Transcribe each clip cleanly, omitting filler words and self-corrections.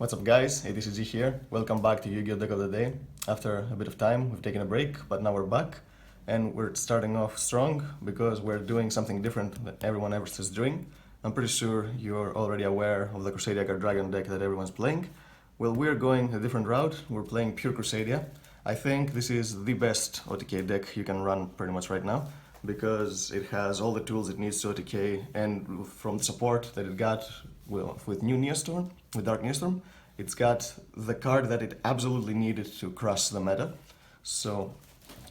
What's up guys, ATCG here. Welcome back to Yu-Gi-Oh! Deck of the Day. After a bit of time, we've taken a break, but now we're back. And we're starting off strong because we're doing something different than everyone else is doing. I'm pretty sure you're already aware of the Crusadia Dragon deck that everyone's playing. Well, we're going a different route. We're playing pure Crusadia. I think this is the best OTK deck you can run pretty much right now, because it has all the tools it needs to OTK, and from the support that it got with new Neostorm, with Dark Neostorm, it's got the card that it absolutely needed to crush the meta. So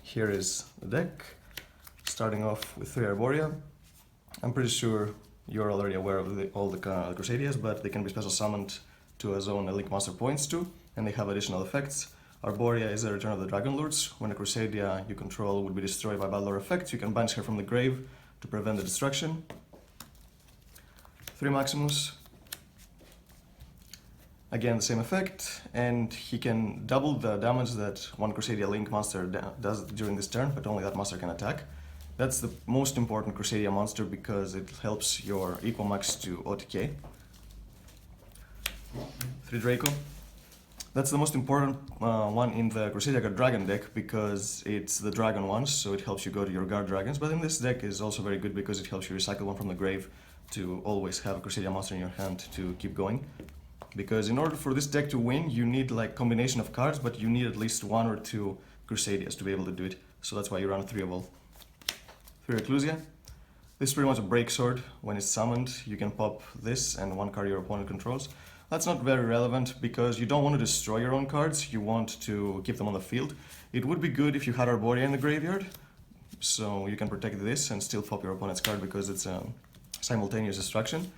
here is the deck, starting off with 3 Arborea. I'm pretty sure you're already aware of all the Crusadias, but they can be special summoned to a zone a Link Monster points to, and they have additional effects. Arborea is the Return of the Dragon Lords. When a Crusadia you control would be destroyed by battle or effects, you can banish her from the grave to prevent the destruction. 3 Maximus. Again, the same effect, and he can double the damage that one Crusadia Link monster does during this turn, but only that monster can attack. That's the most important Crusadia monster because it helps your Equamax to OTK. 3 Draco. That's the most important one in the Crusadia Dragon deck because it's the dragon one, so it helps you go to your guard dragons. But in this deck is also very good because it helps you recycle one from the grave to always have a Crusadia monster in your hand to keep going. Because in order for this deck to win, you need like combination of cards, but you need at least 1 or 2 Crusadias to be able to do it. So that's why you run 3 of all. 3 Reclusia. This is pretty much a break sword. When it's summoned, you can pop this and 1 card your opponent controls. That's not very relevant because you don't want to destroy your own cards, you want to keep them on the field. It would be good if you had Arborea in the graveyard, so you can protect this and still pop your opponent's card because it's a simultaneous destruction.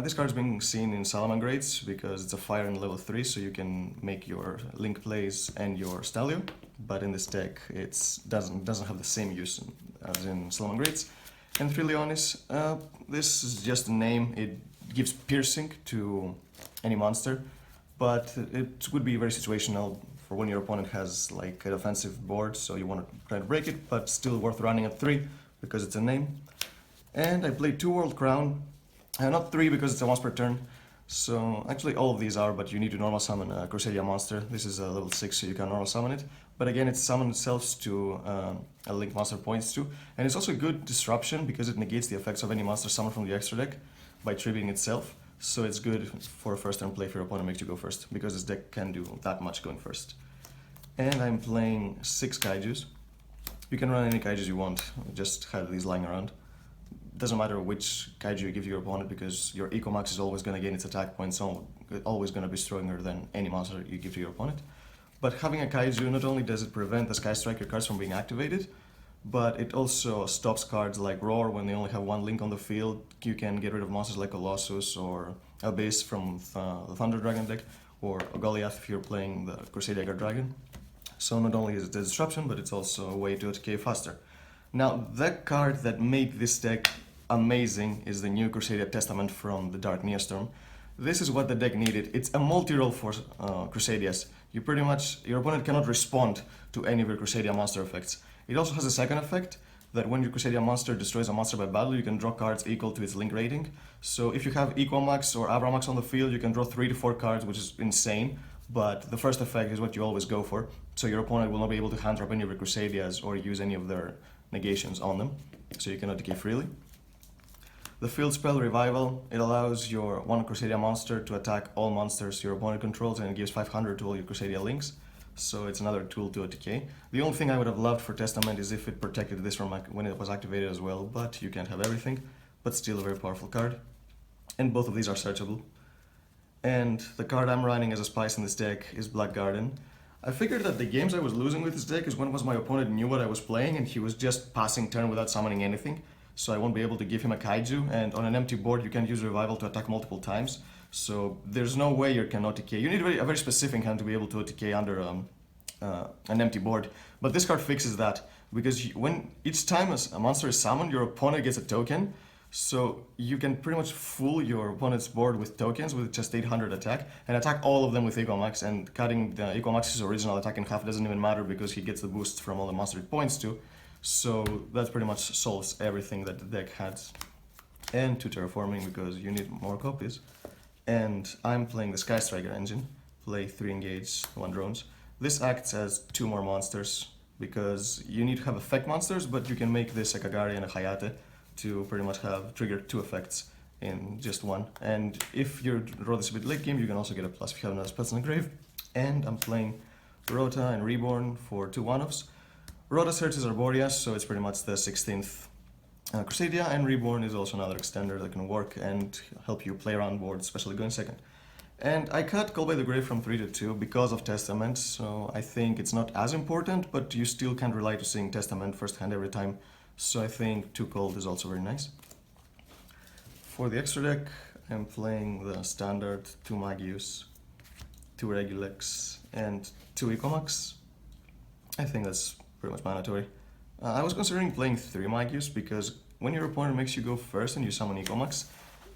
This card is being seen in Salamangreats because it's a fire in level 3, so you can make your Link plays and your Stalio, but in this deck it doesn't have the same use as in Salamangreats. And 3 Leonis, this is just a name, it gives piercing to any monster, but it would be very situational for when your opponent has like a defensive board, so you want to try to break it, but still worth running at 3 because it's a name. And I played 2 World Crown. Not 3 because it's a once per turn, so actually all of these are, but you need to normal summon a Crusadia monster. This is a level 6, so you can normal summon it, but again it summons itself to a Link monster points to, and it's also a good disruption because it negates the effects of any monster summoned from the extra deck by tributing itself, so it's good for a first turn play if your opponent makes you go first, because this deck can do that much going first. And I'm playing 6 Kaijus. You can run any Kaijus you want, just have these lying around. Doesn't matter which Kaiju you give your opponent because your Equamax is always going to gain its attack points, so always going to be stronger than any monster you give to your opponent. But having a Kaiju, not only does it prevent the Sky Striker cards from being activated, but it also stops cards like Roar when they only have 1 Link on the field. You can get rid of monsters like Colossus or Abyss from the Thunder Dragon deck, or Goliath if you're playing the Crusader Dragon. So not only is it a disruption, but it's also a way to OTK faster. Now, the card that made this deck amazing is the new Crusader Testament from the Dark Neostorm. This is what the deck needed. It's a multi-role for Crusadias. Your opponent cannot respond to any of your Crusadia monster effects. It also has a second effect, that when your Crusadia monster destroys a monster by battle, you can draw cards equal to its Link rating. So if you have Equamax or Avril Max on the field, you can draw 3 to 4 cards, which is insane. But the first effect is what you always go for, so your opponent will not be able to hand drop any of your Crusadias or use any of their negations on them, so you can OTK freely. The field spell Revival, it allows your 1 Crusadia monster to attack all monsters your opponent controls, and it gives 500 to all your Crusadia links, so it's another tool to OTK. The only thing I would have loved for Testament is if it protected this from when it was activated as well, but you can't have everything, but still a very powerful card. And both of these are searchable. And the card I'm running as a spice in this deck is Black Garden. I figured that the games I was losing with this deck is when my opponent knew what I was playing and he was just passing turn without summoning anything, so I won't be able to give him a Kaiju, and on an empty board you can use Revival to attack multiple times, so there's no way you can OTK. You need a very specific hand to be able to OTK under an empty board, but this card fixes that, because when each time a monster is summoned, your opponent gets a token, so you can pretty much fool your opponent's board with tokens with just 800 attack, and attack all of them with Equamax, and cutting the Equamax's original attack in half doesn't even matter because he gets the boost from all the monster it points to. So that pretty much solves everything that the deck has. And 2 Terraforming because you need more copies. and I'm playing the Sky Striker engine, play 3 engage, 1 drones. This acts as 2 more monsters, because you need to have effect monsters, but you can make this a Kagari and a Hayate to pretty much have trigger 2 effects in just 1. And if you draw this a bit late game, you can also get a plus if you have another spells in the grave. And I'm playing Rota and Reborn for 2 1-offs. Rota searches Arborea, so it's pretty much the 16th Crusadia, and Reborn is also another extender that can work and help you play around board, especially going second. And I cut Call by the Grave from 3 to 2 because of Testament, so I think it's not as important, but you still can't rely to seeing Testament first hand every time, so I think 2 cold is also very nice. For the extra deck, I'm playing the standard 2 Magius, 2 Regulex, and 2 Ecomax. I think that's pretty much mandatory. I was considering playing 3 Magius because when your opponent makes you go first and you summon Ecomax,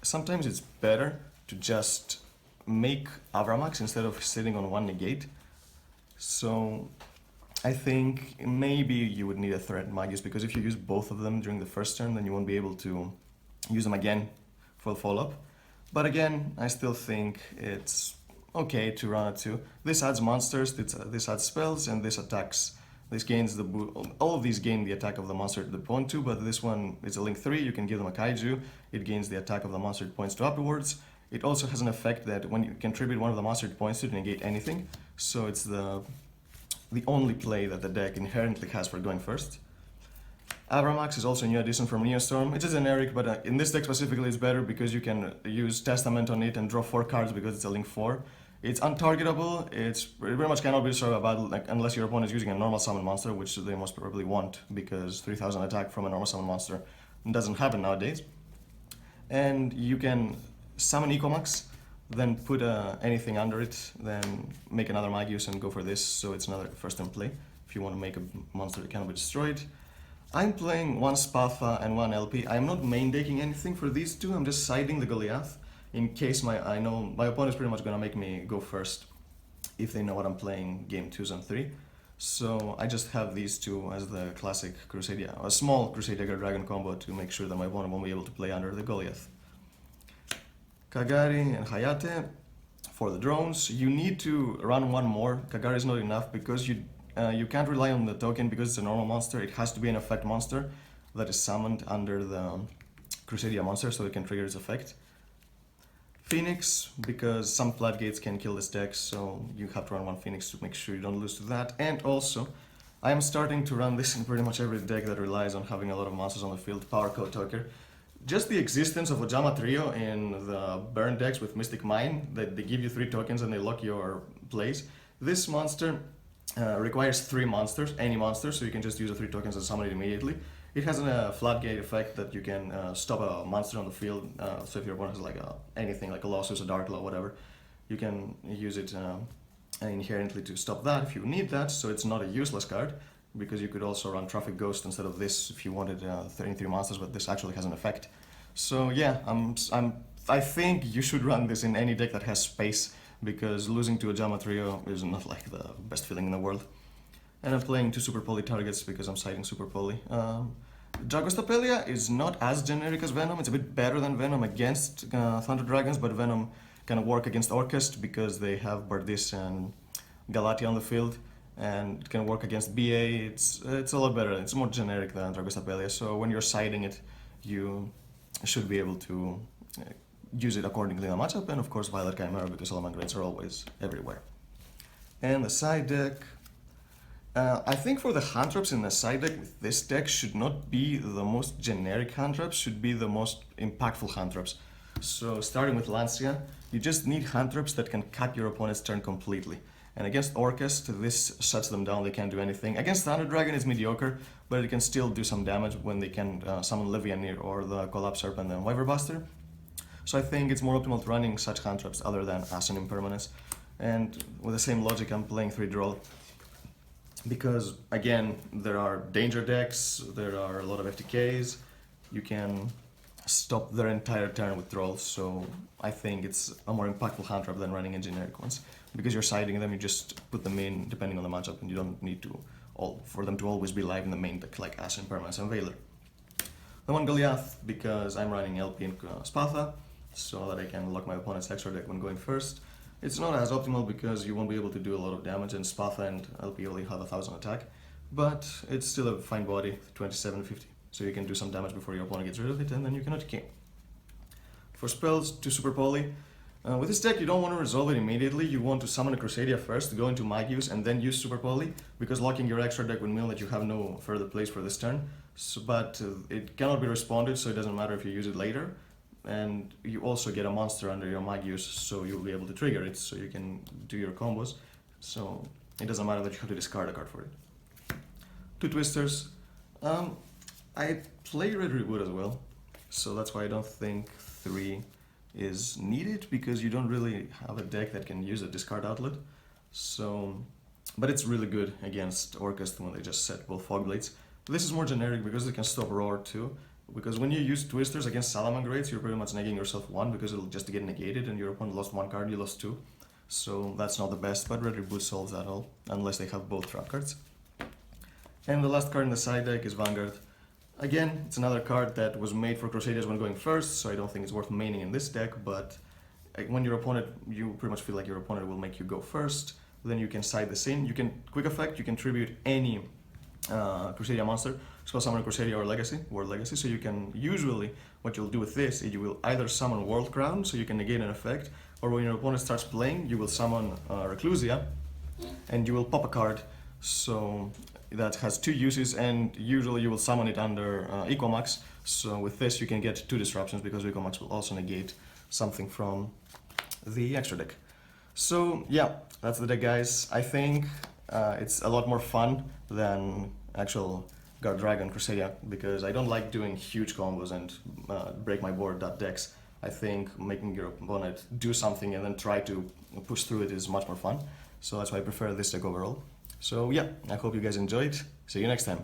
sometimes it's better to just make Avril Max instead of sitting on 1 negate. So I think maybe you would need a threat Magius, because if you use both of them during the first turn, then you won't be able to use them again for the follow-up. But again, I still think it's okay to run it too. This adds monsters, this adds spells, and this attacks. This gains the all of these gain the attack of the monster to the point 2, but this one is a link 3, you can give them a Kaiju, it gains the attack of the monster it points to upwards. It also has an effect that when you contribute one of the monster it points to negate anything, so it's the only play that the deck inherently has for going first. Avril Max is also a new addition from Neostorm. It's a generic, but in this deck specifically it's better because you can use Testament on it and draw 4 cards because it's a link 4. It's untargetable, it very much cannot be destroyed by battle unless your opponent is using a normal summon monster, which they most probably won't, because 3000 attack from a normal summon monster doesn't happen nowadays. And you can summon Ecomax, then put anything under it, then make another Magius and go for this, so it's another first turn play if you want to make a monster that cannot be destroyed. I'm playing 1 Spatha and 1 LP. I'm not main decking anything for these 2, I'm just siding the Goliath in case I know my opponent is pretty much gonna make me go first if they know what I'm playing game 2s and 3. So I just have these 2 as the classic Crusadia, a small Crusader Dragon combo to make sure that my opponent won't be able to play under the Goliath. Kagari and Hayate for the drones. You need to run 1 more. Kagari is not enough because you can't rely on the token because it's a normal monster. It has to be an effect monster that is summoned under the Crusadia monster so it can trigger its effect. Phoenix, because some floodgates can kill this deck, so you have to run 1 Phoenix to make sure you don't lose to that. And also, I am starting to run this in pretty much every deck that relies on having a lot of monsters on the field. Power Code Toker. Just the existence of Ojama Trio in the burn decks with Mystic Mine, that they give you 3 tokens and they lock your plays. This monster requires 3 monsters, any monster, so you can just use the 3 tokens and summon it immediately. It has a floodgate effect that you can stop a monster on the field, so if your opponent has like anything like a Lossus, a Dark Law, whatever, you can use it inherently to stop that if you need that, so it's not a useless card, because you could also run Traffic Ghost instead of this if you wanted 33 monsters, but this actually has an effect. So yeah, I think you should run this in any deck that has space, because losing to a Jama Trio is not like the best feeling in the world. And I'm playing 2 Super Poly targets because I'm siding Super Poly. Dragostapelia is not as generic as Venom, it's a bit better than Venom against Thunder Dragons, but Venom can work against Orcust because they have Bardis and Galati on the field, and it can work against BA. It's a lot better, it's more generic than Dragostapelia, so when you're siding it, you should be able to use it accordingly in the matchup, and of course Violet Chimera because Salamangreats are always everywhere. And the side deck, I think for the hand traps in the side deck with this deck should not be the most generic hand traps, should be the most impactful hand traps. So starting with Lancia, you just need hand traps that can cut your opponent's turn completely. And against Orcust, this shuts them down, they can't do anything. Against Thunder Dragon it's mediocre, but it can still do some damage when they can summon Levianir or the Collapse Serpent and Wyver Buster. So I think it's more optimal to running such hand traps other than Ashen Impermanence. And with the same logic I'm playing 3 Droll. Because again, there are danger decks, there are a lot of FTKs, you can stop their entire turn with Trolls, so I think it's a more impactful hand trap than running in generic ones. Because you're siding them, you just put them in depending on the matchup, and you don't need to for them to always be live in the main deck like Ashen, Permanence and Veiler. The one Goliath, because I'm running LP and Spatha, so that I can lock my opponent's extra deck when going first. It's not as optimal because you won't be able to do a lot of damage, and Spath and LP only have 1000 attack, but it's still a fine body, 2750, so you can do some damage before your opponent gets rid of it, and then you can OTK. For spells, to Super Poly. With this deck, you don't want to resolve it immediately. You want to summon a Crusadia first, go into Mag use, and then use Super Poly, because locking your extra deck would mean that you have no further plays for this turn. So, but it cannot be responded, so it doesn't matter if you use it later. And you also get a monster under your Mag use, so you'll be able to trigger it, so you can do your combos. So it doesn't matter that you have to discard a card for it. 2 Twisters. I play Red Reboot as well, so that's why I don't think 3 is needed, because you don't really have a deck that can use a discard outlet. So, but it's really good against Orcust when they just set both Fog Blades. This is more generic because it can stop Roar too, because when you use Twisters against Salamangreats, you're pretty much negating yourself 1 because it'll just get negated and your opponent lost 1 card, you lost 2. So that's not the best, but Red Reboot solves that all, unless they have both trap cards. And the last card in the side deck is Vanguard. Again, it's another card that was made for Crusadias when going first, so I don't think it's worth maining in this deck, but when your opponent, you pretty much feel like your opponent will make you go first, then you can side this in. You can, quick effect, you can tribute any Crusadia monster, spell summon Crusadia or Legacy, World Legacy, so you can, usually, what you'll do with this is you will either summon World Crown, so you can negate an effect, or when your opponent starts playing, you will summon Reclusia, and you will pop a card, so that has 2 uses, and usually you will summon it under Equamax, so with this you can get 2 disruptions because Equamax will also negate something from the extra deck. So yeah, that's the deck, guys. I think it's a lot more fun than actual Guard Dragon Crusadia, because I don't like doing huge combos and break my board decks. I think making your opponent do something and then try to push through it is much more fun, so that's why I prefer this deck overall. So yeah, I hope you guys enjoyed. See you next time.